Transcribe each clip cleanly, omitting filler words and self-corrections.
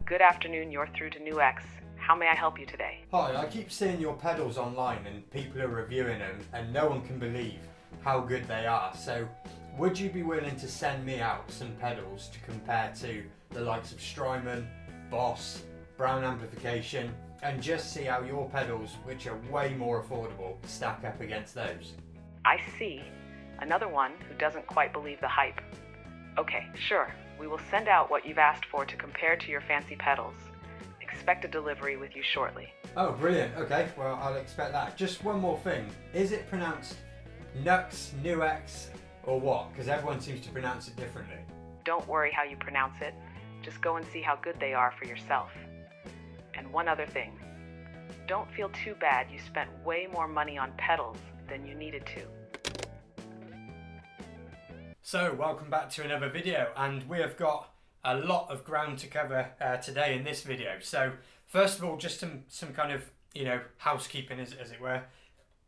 Good afternoon, you're through to NUX. How may I help you today? Hi, I keep seeing your pedals online and people are reviewing them and no one can believe how good they are. So would you be willing to send me out some pedals to compare to the likes of Strymon, Boss, Brown Amplification, and just see how your pedals, which are way more affordable, stack up against those? I see. Another one who doesn't quite believe the hype. Okay, sure. We will send out what you've asked for to compare to your fancy pedals. Expect a delivery with you shortly. Oh, brilliant. Okay, well, I'll expect that. Just one more thing. Is it pronounced NUX, NUX, or what? Because everyone seems to pronounce it differently. Don't worry how you pronounce it. Just go and see how good they are for yourself. And one other thing. Don't feel too bad you spent way more money on pedals than you needed to. So, welcome back to another video, and we have got a lot of ground to cover today in this video. So, first of all, just some kind of, housekeeping as it were.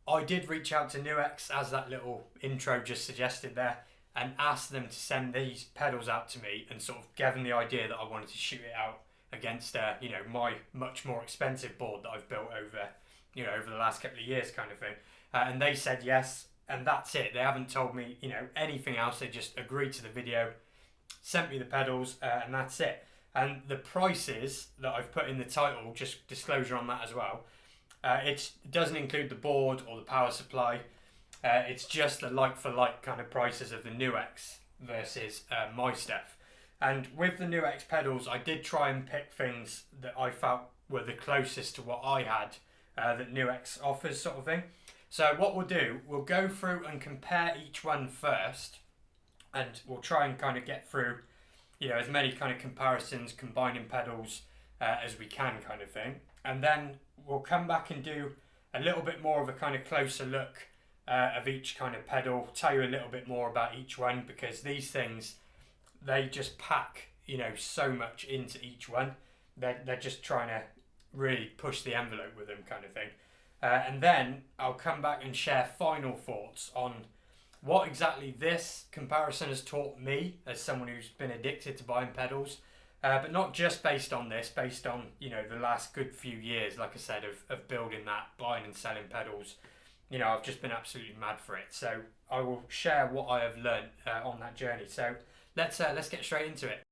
I did reach out to NUX, as that little intro just suggested there, and asked them to send these pedals out to me and sort of gave them the idea that I wanted to shoot it out against, my much more expensive board that I've built over the last couple of years kind of thing. And they said yes, and that's it. They haven't told me, anything else. They just agreed to the video, sent me the pedals, and that's it. And the prices that I've put in the title, just disclosure on that as well, it doesn't include the board or the power supply. It's just the like-for-like kind of prices of the NUX versus my stuff. And with the NUX pedals, I did try and pick things that I felt were the closest to what I had that NUX offers, sort of thing. So what we'll do, we'll go through and compare each one first, and we'll try and kind of get through, as many kind of comparisons, combining pedals as we can kind of thing. And then we'll come back and do a little bit more of a kind of closer look of each kind of pedal, tell you a little bit more about each one, because these things, they just pack, so much into each one. They're just trying to really push the envelope with them kind of thing. And then I'll come back and share final thoughts on what exactly this comparison has taught me as someone who's been addicted to buying pedals, but not just based on this, based on, the last good few years, like I said, of building that, buying and selling pedals. I've just been absolutely mad for it. So I will share what I have learned on that journey. So let's get straight into it.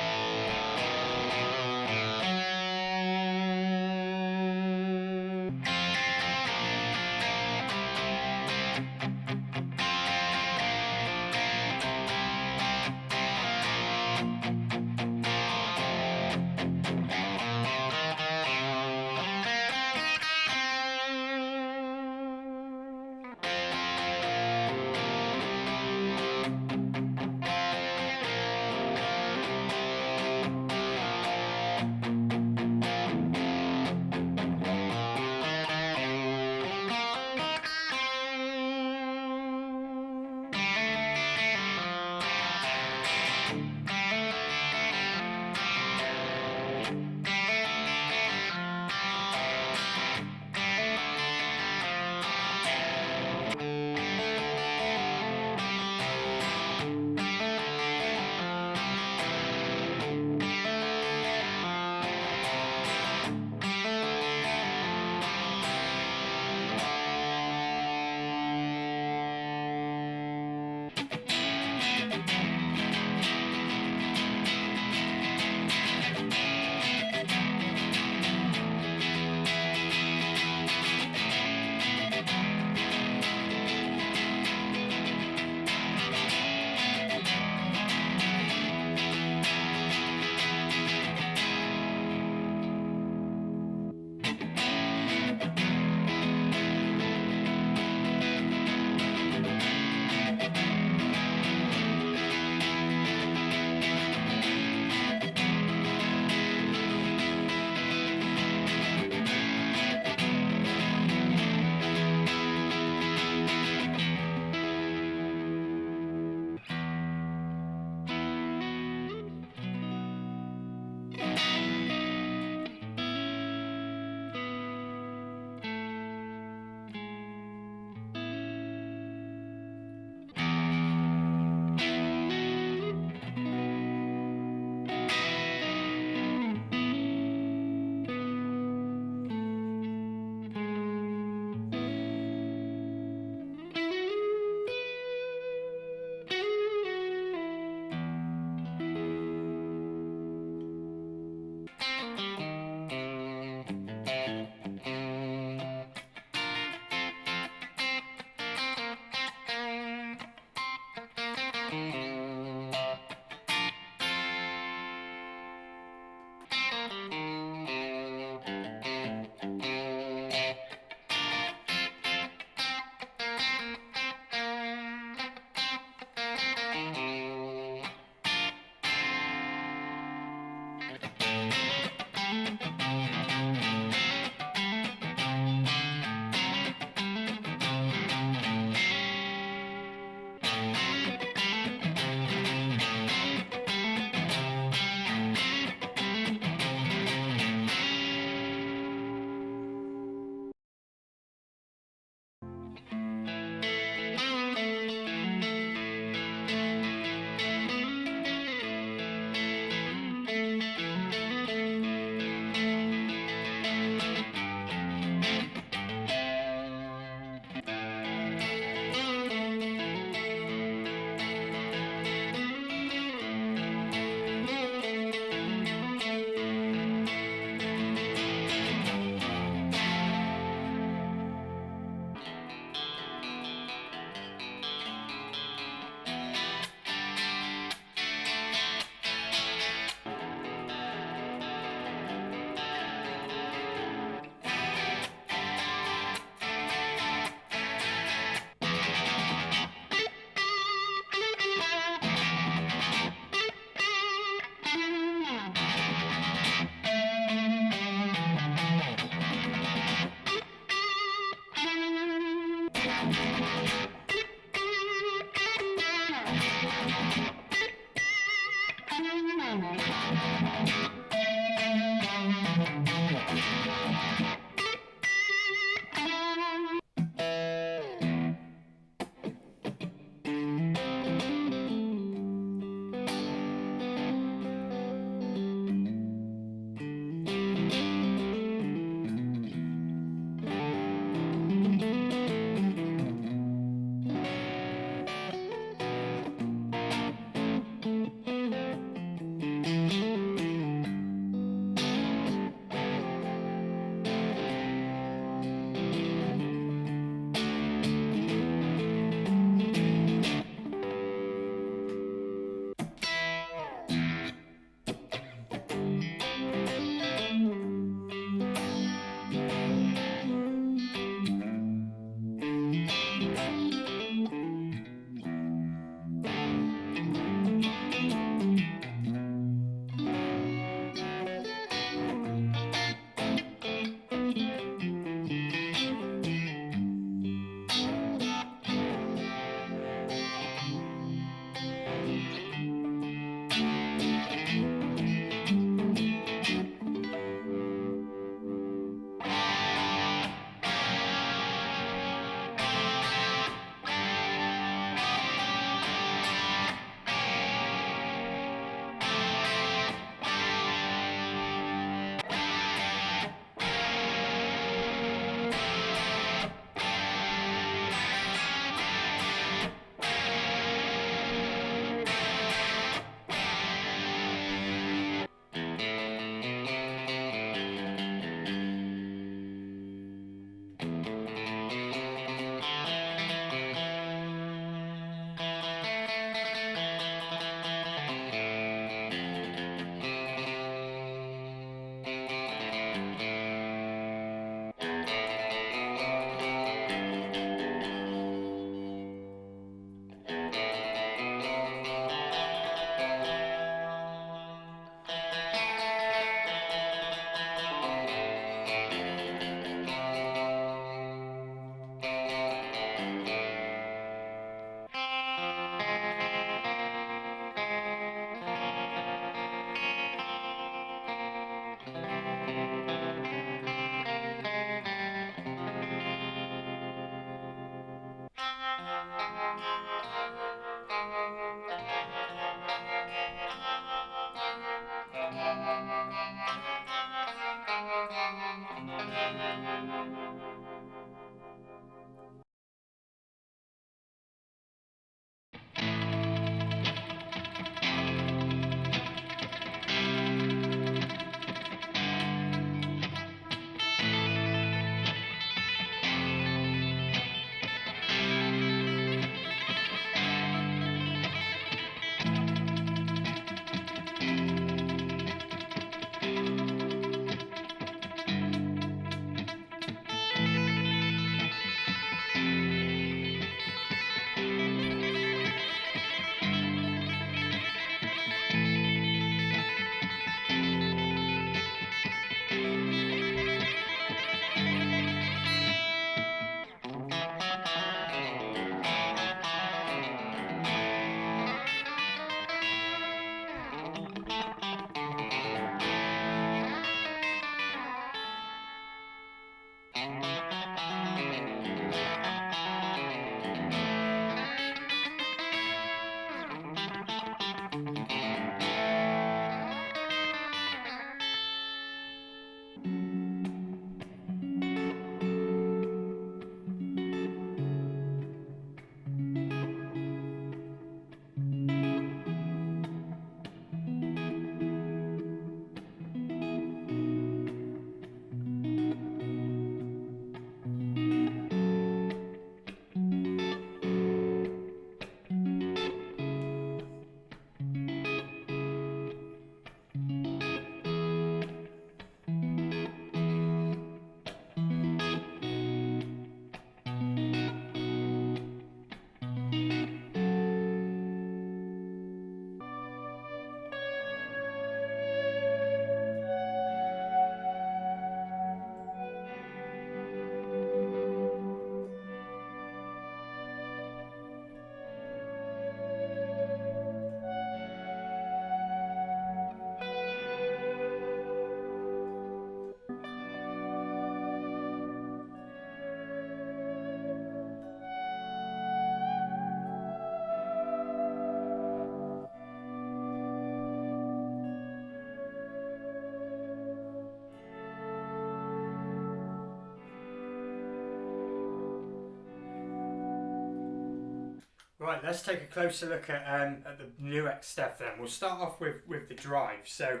Right, let's take a closer look at the NUX stuff then. We'll start off with the drive. So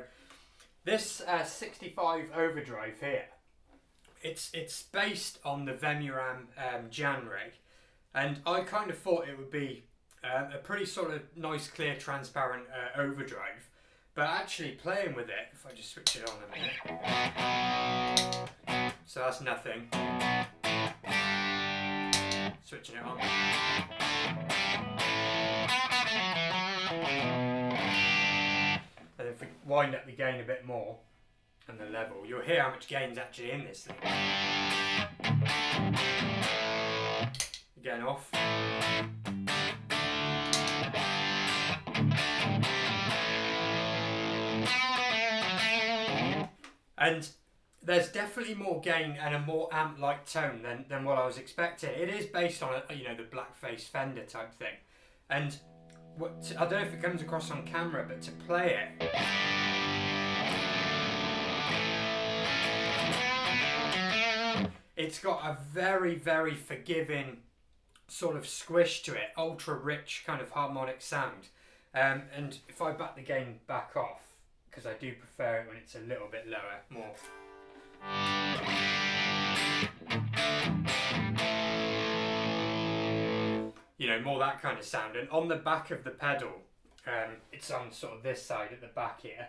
this 65 overdrive here, it's based on the Vemuram Janray, and I kind of thought it would be a pretty sort of nice, clear, transparent overdrive. But actually playing with it, if I just switch it on a minute, so that's nothing. Switching it on. And if we wind up the gain a bit more and the level, you'll hear how much gain's actually in this thing. Again, off. And there's definitely more gain and a more amp-like tone than what I was expecting. It is based on the blackface Fender type thing, and I don't know if it comes across on camera, but to play it, it's got a very, very forgiving sort of squish to it, ultra rich kind of harmonic sound. And if I back the gain back off, because I do prefer it when it's a little bit lower, more. More that kind of sound. And on the back of the pedal, it's on sort of this side at the back here,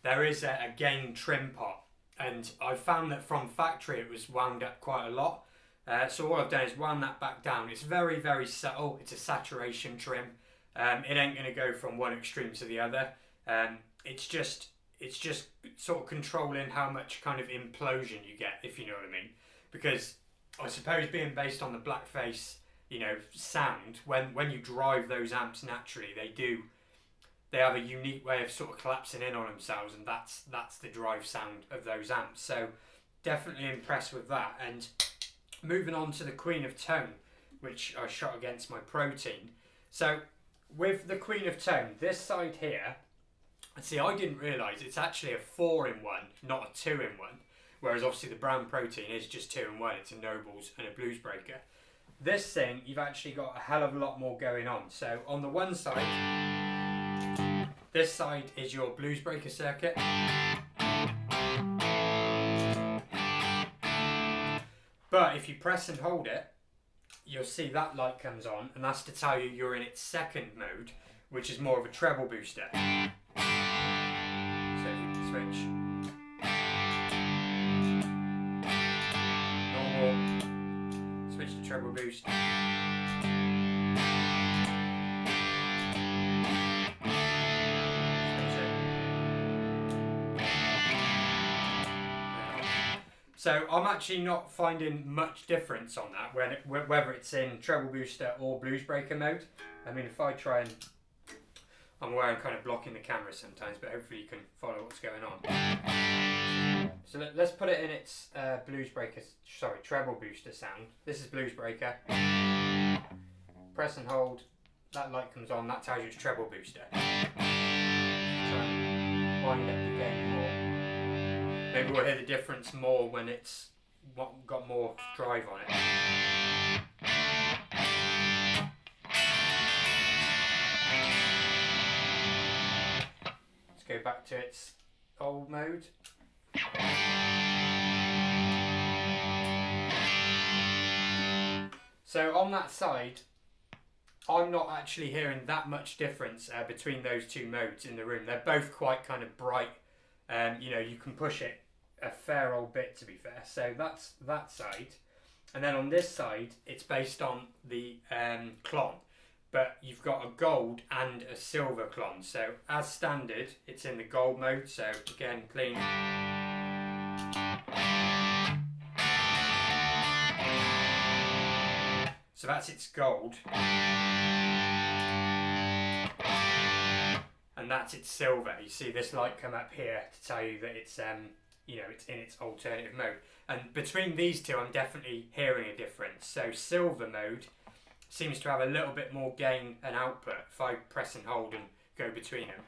there is a gain trim pot, and I found that from factory it was wound up quite a lot. So what I've done is wound that back down. It's very, very subtle. It's a saturation trim. It ain't going to go from one extreme to the other. It's just sort of controlling how much kind of implosion you get, if you know what I mean. Because I suppose being based on the blackface, sound, when you drive those amps naturally, they have a unique way of sort of collapsing in on themselves, and that's the drive sound of those amps. So definitely impressed with that. And moving on to the Queen of Tone, which I shot against my Protein. So with the Queen of Tone, this side here, see, I didn't realise it's actually a 4-in-1, not a 2-in-1. Whereas obviously the brand Protein is just 2-in-1. It's a Nobles and a Blues Breaker. This thing, you've actually got a hell of a lot more going on. So on the one side, this side is your Blues Breaker circuit. But if you press and hold it, you'll see that light comes on, and that's to tell you you're in its second mode, which is more of a treble booster. So if you can switch. Normal. Switch to treble boost. So I'm actually not finding much difference on that, whether it's in treble booster or Blues Breaker mode. I mean, if I try and... I'm aware I'm kind of blocking the camera sometimes, but hopefully you can follow what's going on. So let's put it in its treble booster sound. This is Blues Breaker. Press and hold, that light comes on, that tells you it's treble booster. Try and wind up the gain more. Maybe we'll hear the difference more when it's got more drive on it. Let's go back to its old mode. So on that side, I'm not actually hearing that much difference between those two modes in the room. They're both quite kind of bright. You can push it a fair old bit, to be fair. So that's that side. And then on this side, it's based on the clon. But you've got a gold and a silver clon. So as standard, it's in the gold mode. So again, clean. So that's its gold. And that's its silver. You see this light come up here to tell you that it's it's in its alternative mode. And between these two, I'm definitely hearing a difference. So silver mode seems to have a little bit more gain and output if I press and hold and go between them.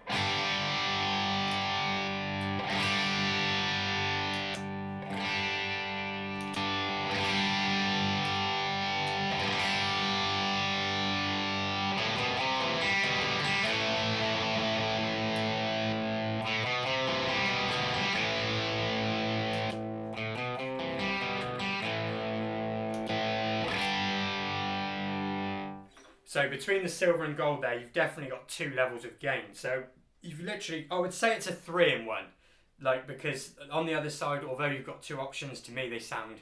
So between the silver and gold there, you've definitely got 2 levels of gain. So you've literally, I would say it's a 3-in-1. Like, because on the other side, although you've got 2 options, to me they sound,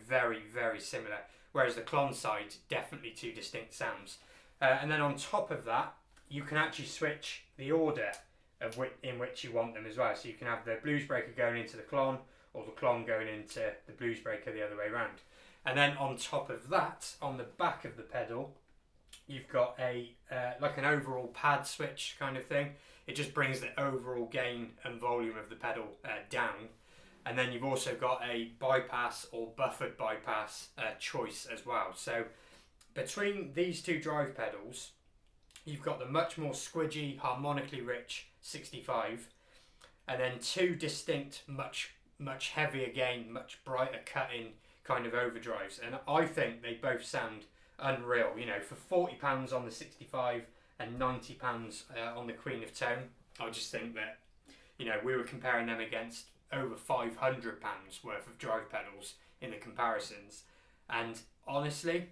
very, very similar. Whereas the Klon side, definitely 2 distinct sounds. And then on top of that, you can actually switch the order of in which you want them as well. So you can have the blues breaker going into the Klon, or the Klon going into the blues breaker the other way around. And then on top of that, on the back of the pedal, you've got a like an overall pad switch kind of thing. It just brings the overall gain and volume of the pedal down. And then you've also got a bypass or buffered bypass choice as well. So between these 2 drive pedals, you've got the much more squidgy, harmonically rich 65, and then 2 distinct, much heavier gain, much brighter cut-in kind of overdrives. And I think they both sound unreal. For £40 on the 65 and £90 on the Queen of Tone, I just think that, we were comparing them against over £500 worth of drive pedals in the comparisons. And honestly,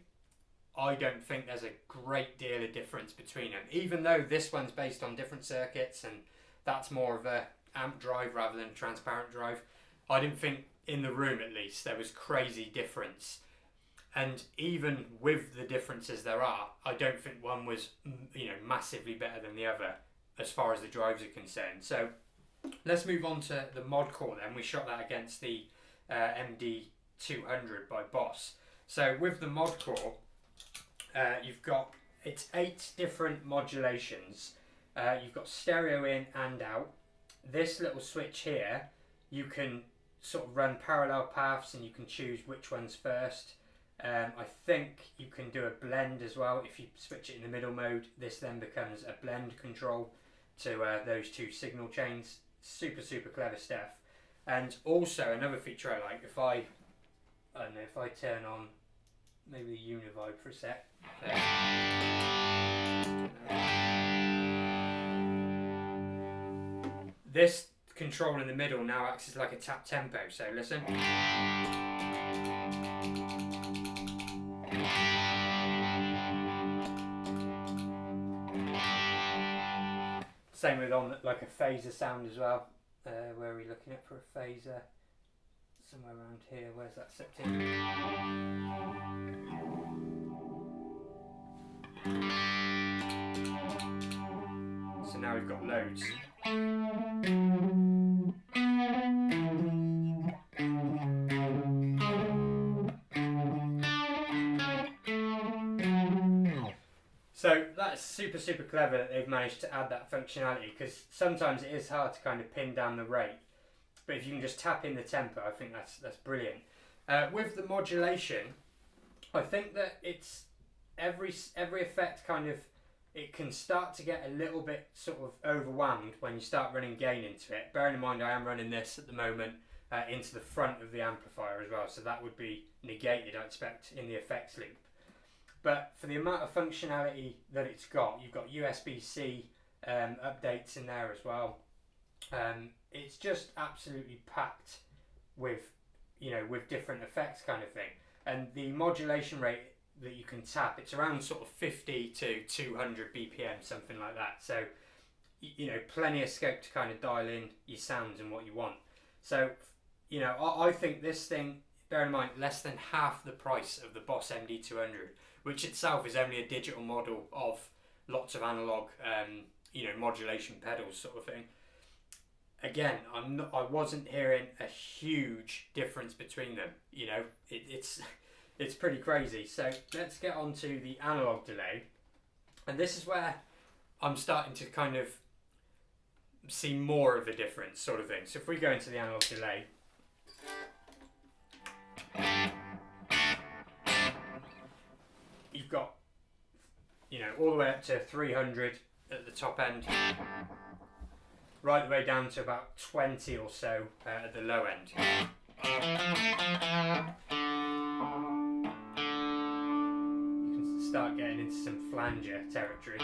I don't think there's a great deal of difference between them, even though this one's based on different circuits and that's more of a amp drive rather than transparent drive. I didn't think, in the room at least, there was crazy difference. And even with the differences there are, I don't think one was massively better than the other as far as the drives are concerned. So let's move on to the mod core then. We shot that against the MD200 by Boss. So with the mod core, you've got, it's 8 different modulations. You've got stereo in and out. This little switch here, you can sort of run parallel paths and you can choose which one's first. I think you can do a blend as well. If you switch it in the middle mode, this then becomes a blend control to those 2 signal chains. Super, super clever stuff. And also another feature I like, if I turn on maybe the Univibe for a sec. This control in the middle now acts as like a tap tempo, so listen. Same with on like a phaser sound as well. Where are we looking at for a phaser? Somewhere around here. Where's that set in? So now we've got loads. So that's super, super clever that they've managed to add that functionality, because sometimes it is hard to kind of pin down the rate. But if you can just tap in the tempo, I think that's brilliant. With the modulation, I think that it's every effect kind of, it can start to get a little bit sort of overwhelmed when you start running gain into it. Bearing in mind I am running this at the moment into the front of the amplifier as well, so that would be negated, I expect, in the effects loop. But for the amount of functionality that it's got, you've got USB-C updates in there as well. It's just absolutely packed with, with different effects kind of thing. And the modulation rate that you can tap, it's around sort of 50 to 200 BPM, something like that. So, plenty of scope to kind of dial in your sounds and what you want. So, I think this thing, bear in mind, less than half the price of the Boss MD200, which itself is only a digital model of lots of analog, modulation pedals sort of thing. Again, I wasn't hearing a huge difference between them. It's pretty crazy. So let's get on to the analog delay. And this is where I'm starting to kind of see more of a difference sort of thing. So if we go into the analog delay, you've got, all the way up to 300 at the top end, right the way down to about 20 or so at the low end. You can start getting into some flanger territory.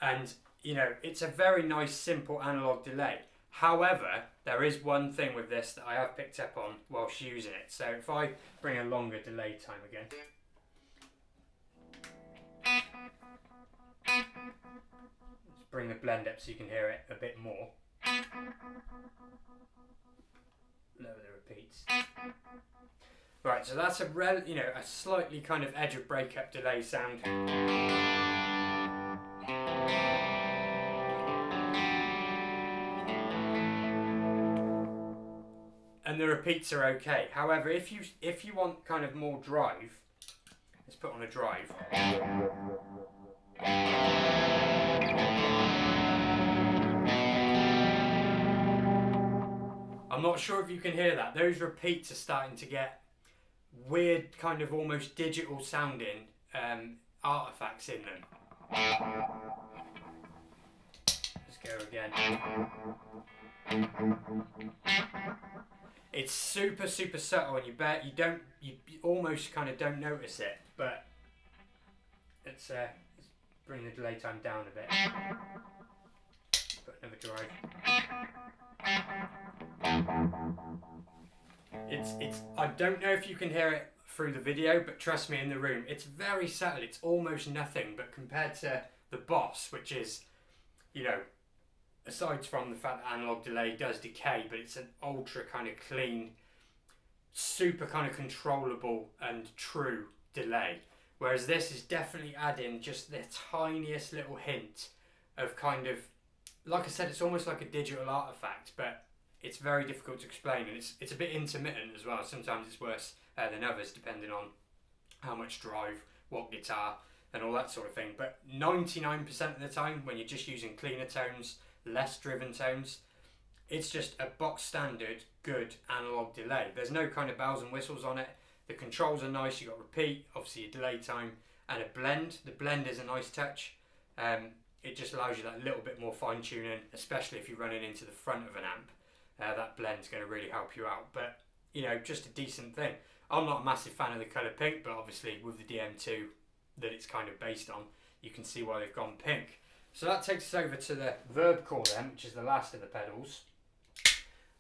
And, it's a very nice simple analog delay. However, there is one thing with this that I have picked up on whilst using it. So if I bring a longer delay time again. Let's bring the blend up so you can hear it a bit more. Lower the repeats. Right, so that's a a slightly kind of edge of breakup delay sound. And the repeats are okay. However, if you want kind of more drive, let's put on a drive. I'm not sure if you can hear that. Those repeats are starting to get weird, kind of almost digital sounding artifacts in them. Let's go again. It's super subtle, and you almost kind of don't notice it. But let's bring the delay time down a bit. Put another drive. I don't know if you can hear it through the video, but trust me, in the room, it's very subtle. It's almost nothing, but compared to the Boss, which is, aside from the fact that analog delay does decay, but it's an ultra kind of clean, super kind of controllable and true delay. Whereas this is definitely adding just the tiniest little hint of kind of, like I said, it's almost like a digital artifact, but it's very difficult to explain, and it's a bit intermittent as well. Sometimes it's worse than others, depending on how much drive, what guitar, and all that sort of thing. But 99% of the time, when you're just using cleaner tones, less driven tones, it's just a box standard good analog delay. There's no kind of bells and whistles on it. The controls are nice. You got repeat, obviously a delay time, and a blend. The blend is a nice touch. It just allows you that little bit more fine tuning, especially if you're running into the front of an amp. That blend's going to really help you out. But just a decent thing. I'm not a massive fan of the colour pink, but obviously with the DM2 that it's kind of based on, you can see why they've gone pink. So that takes us over to the Verb Core then, which is the last of the pedals.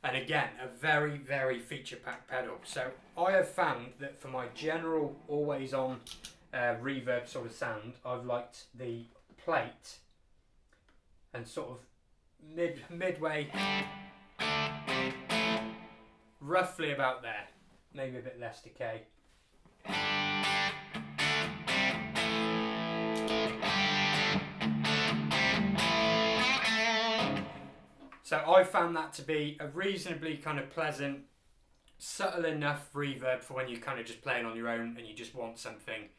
And again, a very, very feature-packed pedal. So I have found that for my general always-on reverb sort of sound, I've liked the plate and sort of midway, roughly about there, maybe a bit less decay. So I found that to be a reasonably kind of pleasant, subtle enough reverb for when you're kind of just playing on your own and you just want something,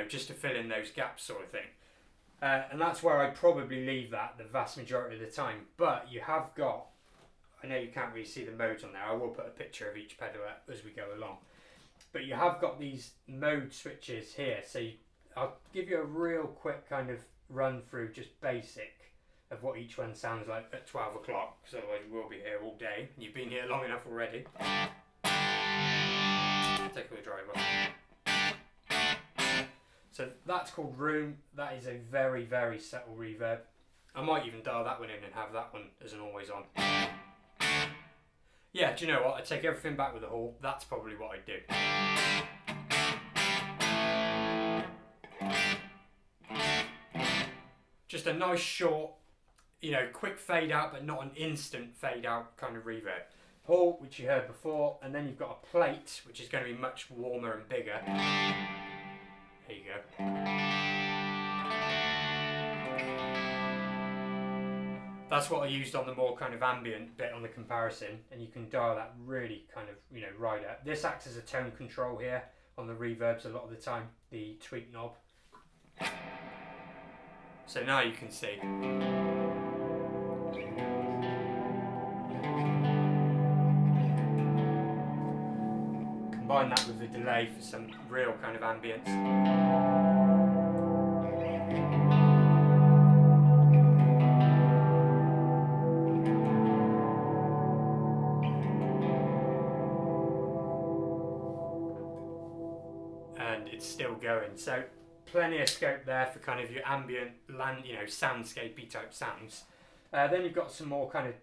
just to fill in those gaps sort of thing. And that's where I'd probably leave that the vast majority of the time. But you have got, I know you can't really see the modes on there, I will put a picture of each pedal up as we go along. But you have got these mode switches here. So I'll give you a real quick kind of run through, just basic, of what each one sounds like at 12 o'clock, because otherwise you will be here all day. You've been here long enough already. Take all the drive off. So that's called Room. That is a very, very subtle reverb. I might even dial that one in and have that one as an always on. Yeah, do you know what? I take everything back with the Hall. That's probably what I'd do. Just a nice short, quick fade out, but not an instant fade out kind of reverb. Hall, which you heard before, and then you've got a plate, which is going to be much warmer and bigger. There you go. That's what I used on the more kind of ambient bit on the comparison, and you can dial that really kind of, right up. This acts as a tone control here on the reverbs a lot of the time, the tweak knob. So now you can see. Combine that with the delay for some real kind of ambience. And it's still going. So plenty of scope there for kind of your ambient, soundscapey type sounds. Then you've got some more kind of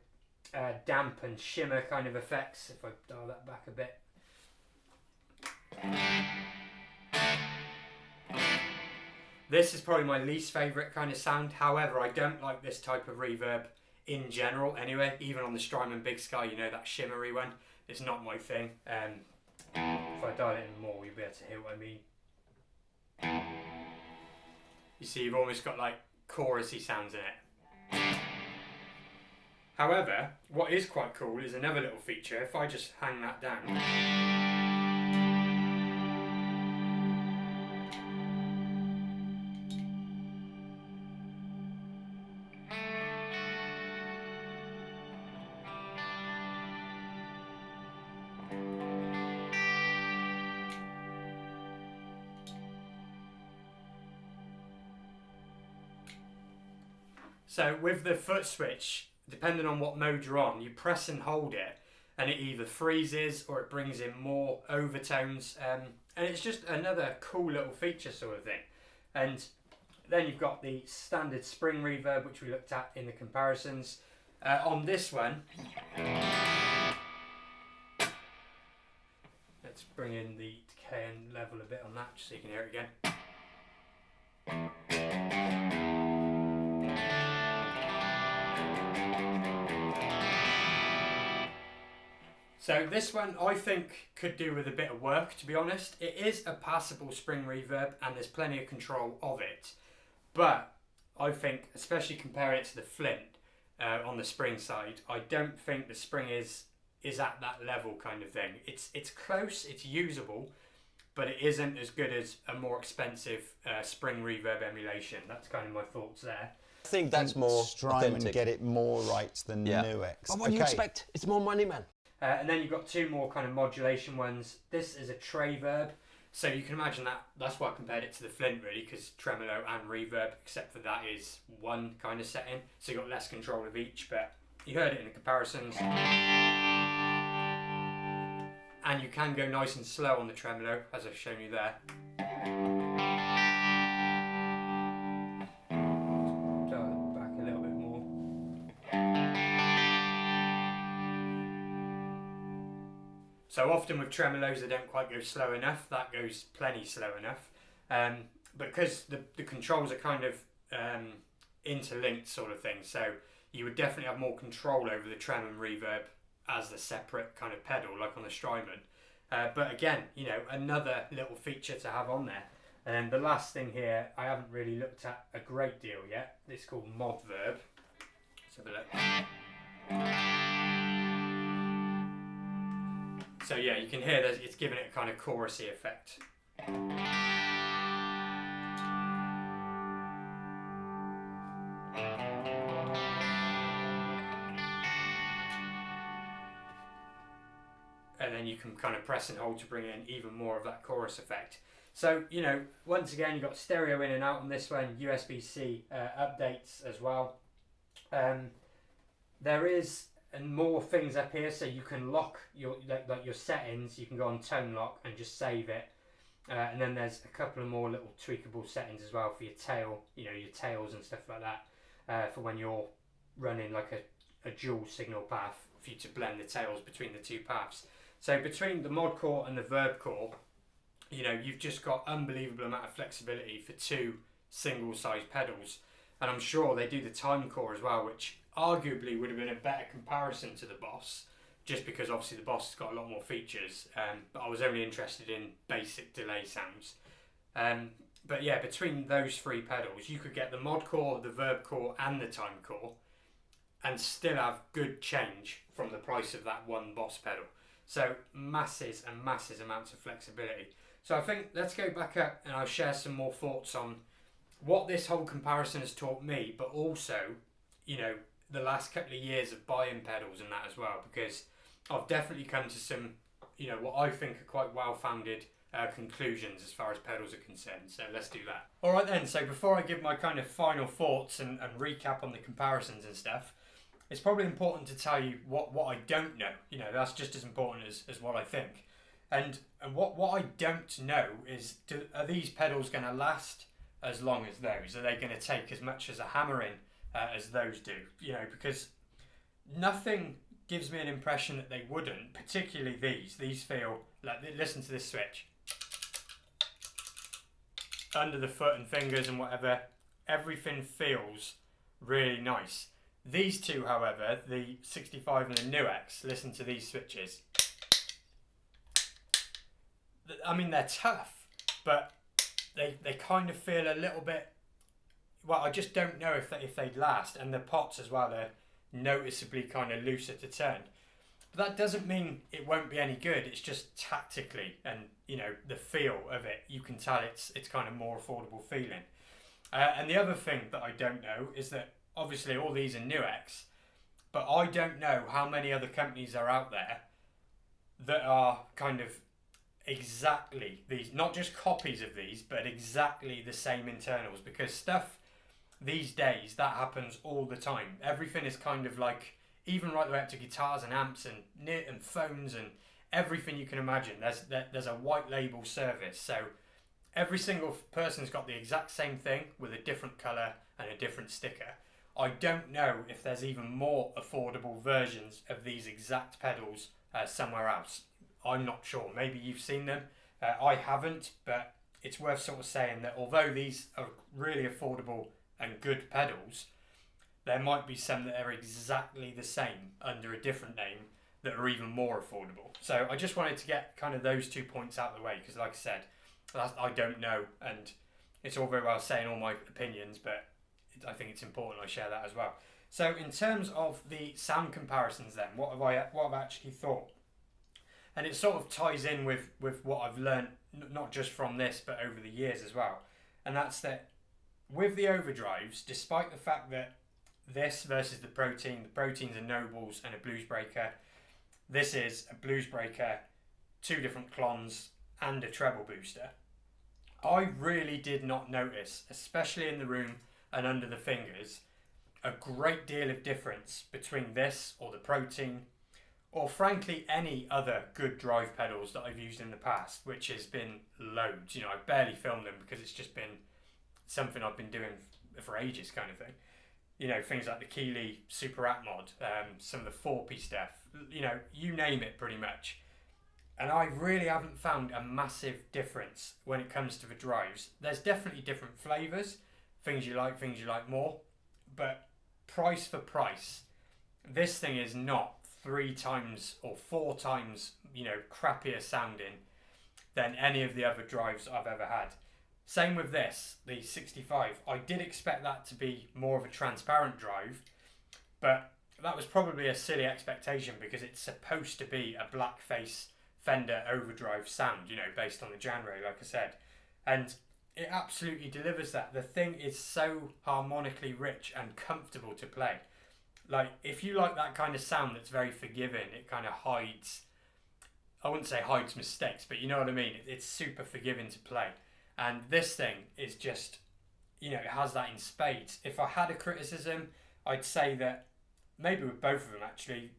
damp and shimmer kind of effects. If I dial that back a bit. This is probably my least favourite kind of sound. However, I don't like this type of reverb in general anyway. Even on the Strymon Big Sky, you know, that shimmery one. It's not my thing. If I dial it in more, you'll be able to hear what I mean. You see, you've almost got like chorusy sounds in it. However, what is quite cool is another little feature. If I just hang that down. So with the foot switch, depending on what mode you're on, you press and hold it and it either freezes or it brings in more overtones, and it's just another cool little feature sort of thing. And then you've got the standard spring reverb, which we looked at in the comparisons. On this one, let's bring in the decay and level a bit on that just so you can hear it again. So this one I think could do with a bit of work, to be honest. It is a passable spring reverb and there's plenty of control of it. But I think, especially comparing it to the Flint on the spring side, I don't think the spring is at that level kind of thing. It's close, it's usable, but it isn't as good as a more expensive spring reverb emulation. That's kind of my thoughts there. I think that's more Strymon authentic. get it more right than NUX. But what do you expect? It's more money, man. And then you've got two more kind of modulation ones. This is a tray verb, so you can imagine that's why I compared it to the Flint really, because tremolo and reverb, except for that is one kind of setting, so you've got less control of each, but you heard it in the comparisons. And you can go nice and slow on the tremolo, as I've shown you there. Dial it back a little bit more. So often with tremolos they don't quite go slow enough, that goes plenty slow enough. Because the controls are kind of interlinked sort of thing, so you would definitely have more control over the trem and reverb as the separate kind of pedal, like on the Strymon. But again, you know, another little feature to have on there. And the last thing here, I haven't really looked at a great deal yet. It's called Mod Verb. Let's have a look. So yeah, you can hear that it's giving it a kind of chorusy effect. And then you can kind of press and hold to bring in even more of that chorus effect. So, you know, once again, you've got stereo in and out on this one, USB-C updates as well. There is more things up here, so you can lock your your settings. You can go on tone lock and just save it. And then there's a couple of more little tweakable settings as well for your tail, you know, your tails and stuff like that, for when you're running like a dual signal path, for you to blend the tails between the two paths. So between the mod core and the verb core, you know, you've just got unbelievable amount of flexibility for two single size pedals. And I'm sure they do the time core as well, which arguably would have been a better comparison to the Boss, just because obviously the Boss has got a lot more features, but I was only interested in basic delay sounds. But yeah, between those three pedals, you could get the mod core, the verb core and the time core, and still have good change from the price of that one Boss pedal. So masses and masses amounts of flexibility. So I think let's go back up and I'll share some more thoughts on what this whole comparison has taught me, but also, you know, the last couple of years of buying pedals and that as well, because I've definitely come to some, you know, what I think are quite well-founded conclusions as far as pedals are concerned. So let's do that. All right then, so before I give my kind of final thoughts and recap on the comparisons and stuff, it's probably important to tell you what I don't know. You know, that's just as important as what I think. And what I don't know is, are these pedals going to last as long as those? Are they going to take as much as a hammering as those do? You know, because nothing gives me an impression that they wouldn't, particularly these. These feel like, listen to this switch. Under the foot and fingers and whatever, everything feels really nice. These two, however, the 65 and the NUX, listen to these switches. I mean, they're tough, but they kind of feel a little bit, well, I just don't know if they'd last. And the pots as well are noticeably kind of looser to turn. But that doesn't mean it won't be any good. It's just tactically and, you know, the feel of it, you can tell it's kind of more affordable feeling. And the other thing that I don't know is that obviously all these are NUX, but I don't know how many other companies are out there that are kind of exactly these, not just copies of these, but exactly the same internals, because stuff these days, that happens all the time. Everything is kind of like, even right the way up to guitars and amps and phones and everything you can imagine. There's a white label service, so every single person's got the exact same thing with a different colour and a different sticker. I don't know if there's even more affordable versions of these exact pedals somewhere else. I'm not sure. Maybe you've seen them. I haven't, but it's worth sort of saying that although these are really affordable and good pedals, there might be some that are exactly the same under a different name that are even more affordable. So I just wanted to get kind of those 2 points out of the way, because like I said, I don't know, and it's all very well saying all my opinions, but I think it's important I share that as well. So in terms of the sound comparisons then, what have I actually thought? And it sort of ties in with what I've learned, not just from this, but over the years as well. And that's that with the overdrives, despite the fact that this versus the Protein's a Nobles and a Blues Breaker, this is a Blues Breaker, 2 different clones, and a treble booster. I really did not notice, especially in the room and under the fingers, a great deal of difference between this or the Protein, or frankly any other good drive pedals that I've used in the past, which has been loads. You know, I've barely filmed them because it's just been something I've been doing for ages kind of thing. You know, things like the Keeley Super App Mod, some of the 4P stuff, you know, you name it pretty much. And I really haven't found a massive difference when it comes to the drives. There's definitely different flavours, things you like more, but price for price, this thing is not 3 times or 4 times, you know, crappier sounding than any of the other drives I've ever had. Same with this, the 65. I did expect that to be more of a transparent drive, but that was probably a silly expectation because it's supposed to be a blackface Fender overdrive sound, you know, based on the Janray, like I said. And it absolutely delivers that. The thing is so harmonically rich and comfortable to play. Like, if you like that kind of sound that's very forgiving, it kind of hides, I wouldn't say hides mistakes, but you know what I mean? It's super forgiving to play. And this thing is just, you know, it has that in spades. If I had a criticism, I'd say that, maybe with both of them actually,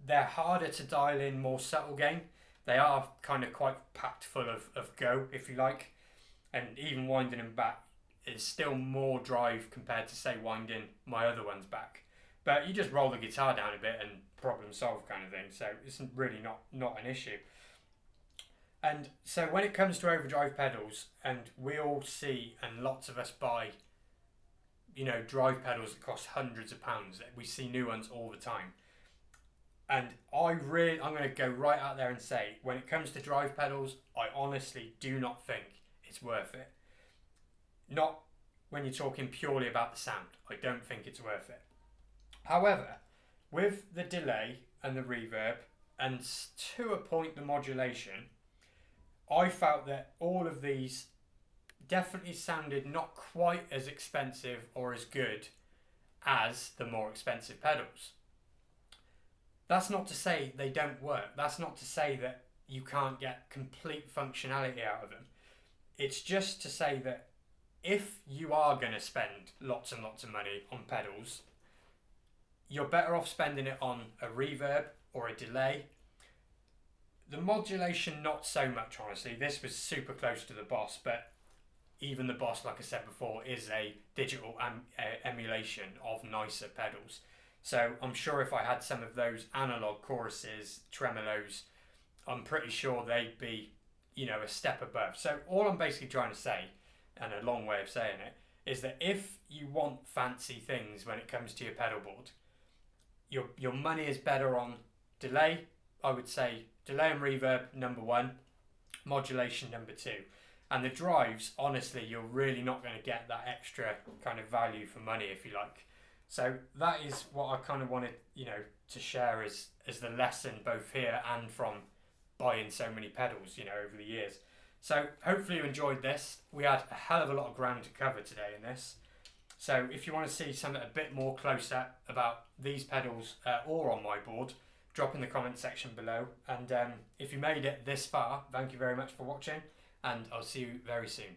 they're harder to dial in, more subtle gain. They are kind of quite packed full of go, if you like. And even winding them back is still more drive compared to, say, winding my other ones back. But you just roll the guitar down a bit and problem solve kind of thing. So it's really not an issue. And so when it comes to overdrive pedals, and we all see, and lots of us buy, you know, drive pedals that cost hundreds of pounds. We see new ones all the time. And I'm going to go right out there and say, when it comes to drive pedals, I honestly do not think it's worth it. Not when you're talking purely about the sound. I don't think it's worth it. However, with the delay and the reverb, and to a point the modulation, I felt that all of these definitely sounded not quite as expensive or as good as the more expensive pedals. That's not to say they don't work. That's not to say that you can't get complete functionality out of them. It's just to say that if you are going to spend lots and lots of money on pedals, you're better off spending it on a reverb or a delay. The modulation, not so much, honestly. This was super close to the Boss, but even the Boss, like I said before, is a digital emulation of nicer pedals. So I'm sure if I had some of those analog choruses, tremolos, I'm pretty sure they'd be, you know, a step above. So all I'm basically trying to say, and a long way of saying it, is that if you want fancy things when it comes to your pedal board, your money is better on delay. I would say delay and reverb number 1, modulation number 2. And the drives, honestly, you're really not going to get that extra kind of value for money, if you like. So that is what I kind of wanted, you know, to share as the lesson both here and from buying so many pedals, you know, over the years. So hopefully you enjoyed this. We had a hell of a lot of ground to cover today in this. So if you want to see something a bit more close up about these pedals or on my board, drop in the comment section below. And if you made it this far, thank you very much for watching, and I'll see you very soon.